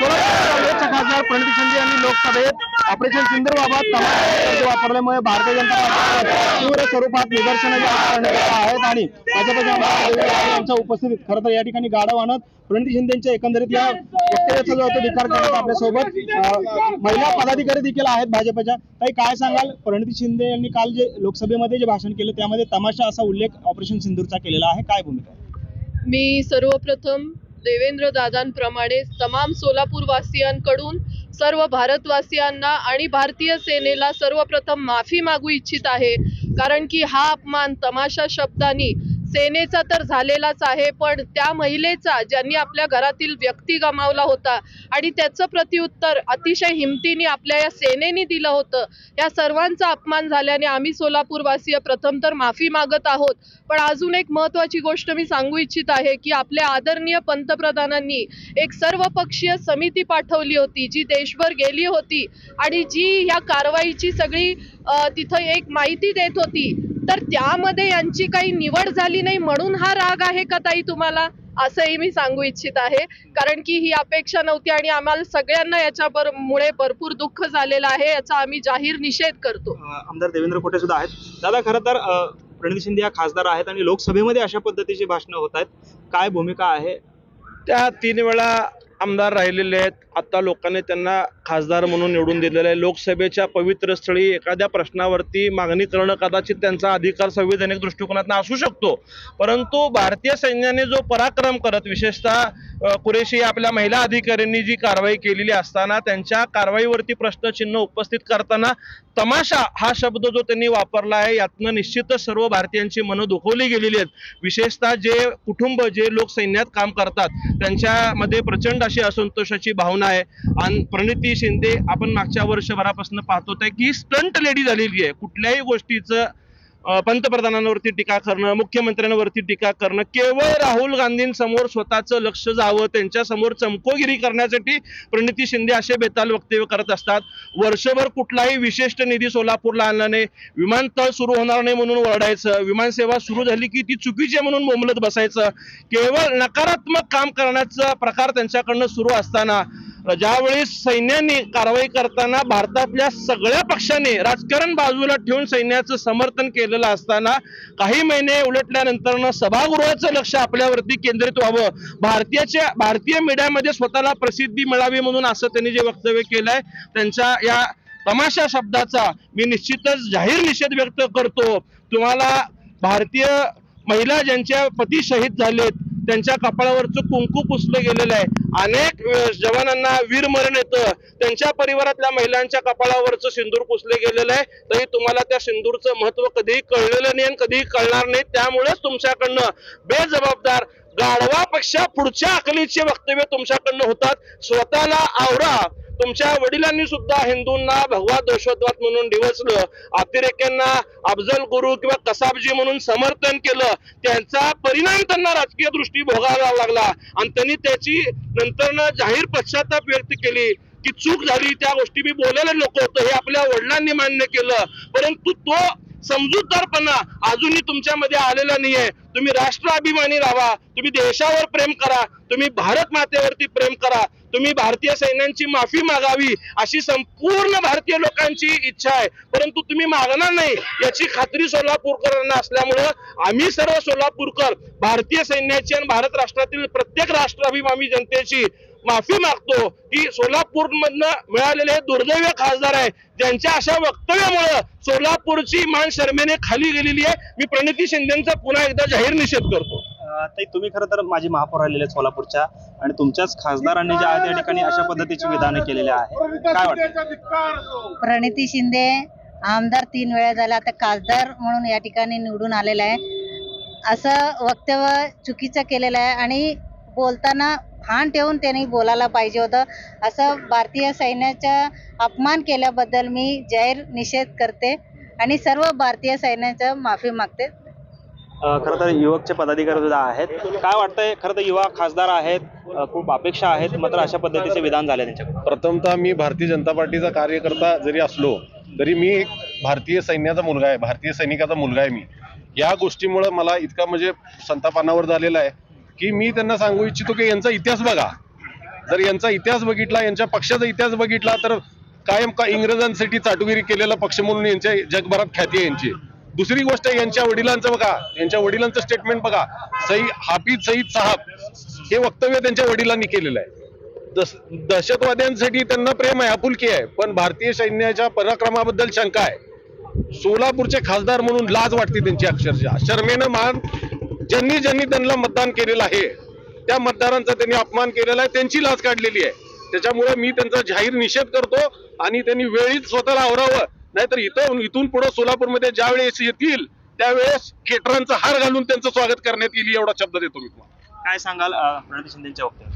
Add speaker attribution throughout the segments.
Speaker 1: सोलापूरच्या खासदार प्रणिती शिंदे यांनी लोकसभेत ऑपरेशन सिंदूरबाबत तमाशा वापरल्यामुळे भारतीय जनता पक्षावर तीव्र स्वरूपात निदर्शनं करण्यात आहेत आणि भाजपच्या आमदार यांच्या उपस्थितीत खरं तर या ठिकाणी गाडव आणत प्रणिती शिंदेच्या एकंदरीत या वक्तव्याचा जो अधिकार करण्यात आपल्यासोबत महिला पदाधिकारी देखील आहेत भाजपच्या. काही काय सांगाल? प्रणिती शिंदे यांनी काल जे लोकसभेमध्ये जे भाषण केलं त्यामध्ये तमाशा असा उल्लेख ऑपरेशन सिंदूरचा केलेला आहे, काय भूमिका?
Speaker 2: मी सर्वप्रथम देवेंद्र दादांप्रमाणे तमाम सोलापूर वासियांकडून सर्व भारतवासियांना आणि भारतीय सेनेला सर्वप्रथम माफी मागू इच्छित आहे, कारण की हा अपमान तमाशा शब्दांनी सेनेचा तर झालेलाच आहे, पण त्या महिलेचा ज्यांनी आपल्या घरातील व्यक्ती गमावला होता आणि त्याचं प्रत्युत्तर अतिशय हिमतीने आपल्या या सेनेने दिलं होतं, या सर्वांचा अपमान झाल्याने आम्ही सोलापूरवासीय प्रथम तर माफी मागत आहोत. पण अजून एक महत्त्वाची गोष्ट मी सांगू इच्छित आहे की आपल्या आदरणीय पंतप्रधानांनी एक सर्वपक्षीय समिती पाठवली होती जी देशभर गेली होती आणि जी या कारवाईची सगळी तिथं एक माहिती देत होती. तर त्यामध्ये यांची काही निवड झाली नाही म्हणून हा राग आहे का ताई तुम्हाला, असंही मी सांगू इच्छित आहे, कारण की ही अपेक्षा नव्हती आणि आम्हाला सगळ्यांना याच्यामुळे भरपूर दुःख झालेलं आहे, याचा आम्ही जाहीर निषेध करतो.
Speaker 1: आमदार देवेंद्र खोटे सुद्धा आहेत. दादा, खरं तर प्रणिती शिंदे या खासदार आहेत आणि लोकसभेमध्ये अशा पद्धतीची भाषणं होत आहेत, काय भूमिका आहे?
Speaker 3: त्या 3 वेळा आमदार राहिलेले आहेत. आता लोकांनी त्यांना खासदार म्हणून निवडून दिलेलं आहे. लोकसभेच्या पवित्र स्थळी एखाद्या प्रश्नावरती मागणी करणं कदाचित त्यांचा अधिकार संविधानिक दृष्टिकोनातून असू शकतो, परंतु भारतीय सैन्याने जो पराक्रम करत विशेषतः कुरेशी आपल्या महिला अधिकाऱ्यांनी जी कारवाई केलेली असताना त्यांच्या कारवाईवरती प्रश्नचिन्ह उपस्थित करताना तमाशा हा शब्द जो त्यांनी वापरला आहे यातनं निश्चितच सर्व भारतीयांची मनं दुखवली गेलेली आहेत. विशेषतः जे कुटुंब जे लोक सैन्यात काम करतात त्यांच्यामध्ये प्रचंड अशी असंतोषाची भावना आहे. आणि प्रणिती शिंदे आपण मागच्या वर्षभरापासून पाहतो की स्टंट लेडी झालेली आहे. कुठल्याही गोष्टीचं पंतप्रधानांवरती टीका करणं, मुख्यमंत्र्यांवरती टीका करणं, केवळ राहुल गांधींसमोर स्वतःचं लक्ष जावं, त्यांच्या समोर चमकोगिरी करण्यासाठी प्रणिती शिंदे असे बेताल वक्तव्य करत असतात. वर्षभर कुठलाही विशिष्ट निधी सोलापूरला आणला नाही, विमानतळ सुरू होणार नाही म्हणून ओरडायचं, विमानसेवा सुरू झाली की ती चुकीची आहे म्हणून बोंबलत बसायचं, केवळ नकारात्मक काम करण्याचा प्रकार त्यांच्याकडनं सुरू असताना ज्यावेळी सैन्याने कारवाई करताना भारतातल्या सगळ्या पक्षांनी राजकारण बाजूला ठेवून सैन्याचं समर्थन केलेलं असताना काही महिने उलटल्यानंतर सभागृहाचं लक्ष आपल्यावरती केंद्रित व्हावं, भारतीय मीडियामध्ये स्वतःला प्रसिद्धी मिळावी म्हणून असं त्यांनी जे वक्तव्य केलंय त्यांच्या या तमाशा शब्दाचा मी निश्चितच जाहीर निषेध व्यक्त करतो. तुम्हाला भारतीय महिला ज्यांच्या पती शहीद झालेत त्यांच्या कपाळावरचं कुंकू पुसलं गेलेलं आहे, अनेक जवानांना वीरमरण येतं, त्यांच्या परिवारातल्या महिलांच्या कपाळावरचं सिंदूर पुसले गेलेलं आहे, तरी तुम्हाला त्या सिंदूरचं महत्व कधीही कळलेलं नाही आणि कधीही कळणार नाही. त्यामुळेच तुमच्याकडनं बेजबाबदार गाढवापेक्षा पुढच्या अकलीचे वक्तव्य तुमच्याकडनं होतात. स्वतःला आवरा. तुमच्या वडिलांनी सुद्धा हिंदूंना भगवा दहशतवाद म्हणून डिवचलं, अतिरेक्यांना अफजल गुरु किंवा कसाबजी म्हणून समर्थन केलं, त्यांचा परिणाम त्यांना राजकीय दृष्टी भोगावा लागला आणि त्यांनी त्याची नंतर जाहीर पश्चाताप व्यक्त केली की चूक झाली, त्या गोष्टी मी बोलायला नको होतं, हे आपल्या वडिलांनी मान्य केलं, परंतु तो समजूतदारपणा अजूनही तुमच्यामध्ये आलेला नाहीये. तुम्ही राष्ट्राभिमानी राहा, तुम्ही देशावर प्रेम करा, तुम्ही भारत मातेवरती प्रेम करा, तुम्ही भारतीय सैन्यांची माफी मागावी अशी संपूर्ण भारतीय लोकांची इच्छा आहे, परंतु तुम्ही मागणार नाही याची खात्री सोलापूरकरांना असल्यामुळं आम्ही सर्व सोलापूरकर भारतीय सैन्याची आणि भारत राष्ट्रातील प्रत्येक राष्ट्राभिमानी जनतेची माफी मागतो की सोलापूरमधनं मिळालेले दुर्दैवी खासदार आहे ज्यांच्या अशा वक्तव्यामुळे सोलापूरची मान शर्मेने खाली गेलेली आहे. मी प्रणिती शिंदेचा पुन्हा एकदा जाहीर निषेध करतो.
Speaker 1: ताई, तुम्ही खरं तर माजी महापौर राहिलेले सोलापूरच्या आणि तुमच्याच खासदारांनी जे आहे त्या ठिकाणी अशा पद्धतीची विधानं केलेली आहे, काय वाटतं?
Speaker 4: प्रणिती शिंदे आमदार 3 वेळा झाला, आता खासदार म्हणून या ठिकाणी निवडून आलेला आहे, असं वक्तव्य चुकीचं केलेलं आहे आणि बोलताना भान ठेवून त्यांनी बोलायला पाहिजे होतं. असं भारतीय सैन्याचा अपमान केल्याबद्दल मी जाहीर निषेध करते आणि सर्व भारतीय सैन्याचं माफी मागते.
Speaker 1: खरं तर युवकचे पदाधिकारी सुद्धा आहेत, काय वाटतंय? खरं तर युवा खासदार आहेत, खूप अपेक्षा आहेत, मात्र अशा पद्धतीचे विधान झाले त्यांच्याकडून.
Speaker 5: प्रथमतः मी भारतीय जनता पार्टीचा कार्यकर्ता जरी असलो तरी मी एक भारतीय सैन्याचा मुलगा आहे, भारतीय सैनिकाचा मुलगा आहे. मी या गोष्टीमुळे मला इतका म्हणजे संतापानावर झालेला आहे की मी त्यांना सांगू इच्छितो की यांचा इतिहास बघा. जर यांचा इतिहास बघितला, यांच्या पक्षाचा इतिहास बघितला तर कायम का इंग्रजांसाठी चाटुगिरी केलेला पक्ष म्हणून यांच्या जगभरात ख्याती आहे यांची. दुसरी गोष्ट यांच्या वडिलांचं बघा, यांच्या वडिलांचं स्टेटमेंट बघा, हाफिज सईद साहब हे वक्तव्य त्यांच्या वडिलांनी केलेलं आहे. दहशतवाद्यांसाठी त्यांना प्रेम आहे, आपुलकी आहे, पण भारतीय सैन्याच्या पराक्रमाबद्दल शंका आहे. सोलापूरचे खासदार म्हणून लाज वाटते त्यांची, अक्षरशः शर्मेनं मान. ज्यांनी ज्यांनी त्यांना मतदान केलेलं आहे त्या मतदारांचा त्यांनी अपमान केलेला आहे, त्यांची लाज काढलेली आहे. त्याच्यामुळे मी त्यांचा जाहीर निषेध करतो आणि त्यांनी वेळीच स्वतःला आवरावं, नाहीतर इथून पुढे सोलापूरमध्ये ज्या वेळेस येतील त्यावेळेस केटरांचा हार घालून त्यांचं स्वागत करण्यात येईल, एवढा शब्द देतो मी तुम्हाला.
Speaker 6: काय सांगाल प्रणिती शिंदेच्या वक्तव्यावर?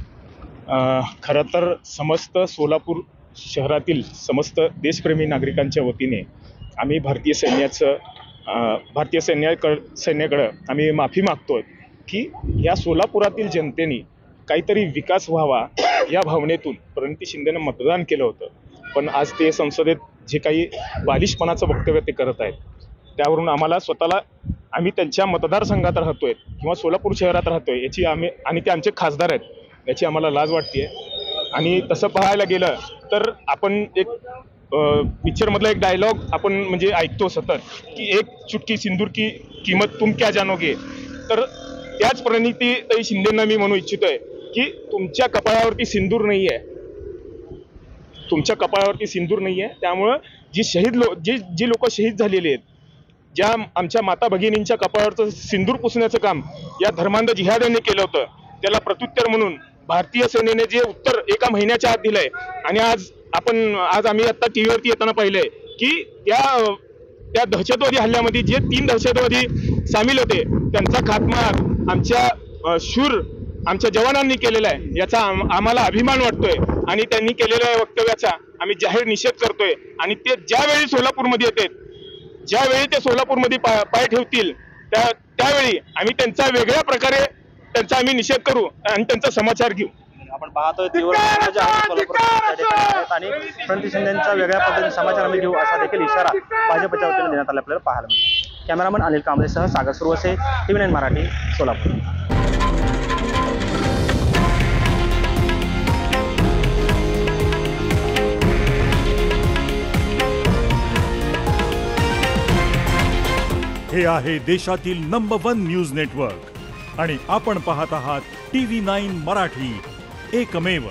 Speaker 7: खरं तर समस्त सोलापूर शहरातील समस्त देशप्रेमी नागरिकांच्या वतीने आम्ही भारतीय सैन्याकडं आम्ही माफी मागतोय की या सोलापुरातील जनतेने काहीतरी विकास व्हावा या भावनेतून प्रणिती शिंदेनं मतदान केलं होतं. पण आज ते संसदेत जे काही बालिशपणाचं वक्तव्य ते करत आहेत त्यावरून आम्हाला स्वतःला, आम्ही त्यांच्या मतदारसंघात राहतोय किंवा सोलापूर शहरात राहतोय याची आणि ते आमचे खासदार आहेत याची आम्हाला लाज वाटते. आणि तसं पाहायला गेलं तर आपण एक पिक्चरमधला एक डायलॉग आपण म्हणजे ऐकतो सतत की एक चुटकी सिंदूर की किंमत तुम क्या जानोगे. तर त्याच प्रणिती शिंदेंना मी म्हणू इच्छितोय की तुमच्या कपाळावरती सिंदूर नाही आहे, तुमच्या कपाळावरती सिंदूर नाही आहे. त्यामुळं जी लोक शहीद झालेली आहेत, ज्या आमच्या माता भगिनींच्या कपाळावरचं सिंदूर पुसण्याचं काम या धर्मांध जिहाद्यांनी केलं होतं, त्याला प्रत्युत्तर म्हणून भारतीय सेनेने जे उत्तर एका महिन्याच्या आत दिलंय. आणि आज आम्ही आता टीव्हीवरती येताना पाहिलंय की त्या दहशतवादी हल्ल्यामध्ये जे 3 दहशतवादी सामील होते त्यांचा खात्मा आमच्या जवानांनी केलेला आहे, याचा आम्हाला अभिमान वाटतोय. आणि त्यांनी केलेल्या वक्तव्याचा आम्ही जाहीर निषेध करतोय. आणि ते ज्यावेळी सोलापूरमध्ये येतात, ज्यावेळी ते सोलापूरमध्ये पाय ठेवतील त्यावेळी आम्ही त्यांचा वेगळ्या प्रकारे त्यांचा आम्ही निषेध करू आणि त्यांचा समाचार घेऊ.
Speaker 6: आपण पाहतोय तीव्र समाज आहे सोलापूर त्या ठिकाणी आहेत आणि प्रणिती शिंदेचा वेगळ्या पद्धतीने समाचार आम्ही घेऊ असा देखील इशारा भाजपच्या वतीने देण्यात आला आपल्याला पाहायला मिळतो. कॅमेरामन अनिल कांबळेसह सागर सुरवसे, TV9 मराठी, सोलापूर.
Speaker 8: हे आहे देशातील नंबर 1 न्यूज नेटवर्क आणि आपण पाहत आहात TV9 मराठी, एकमेव.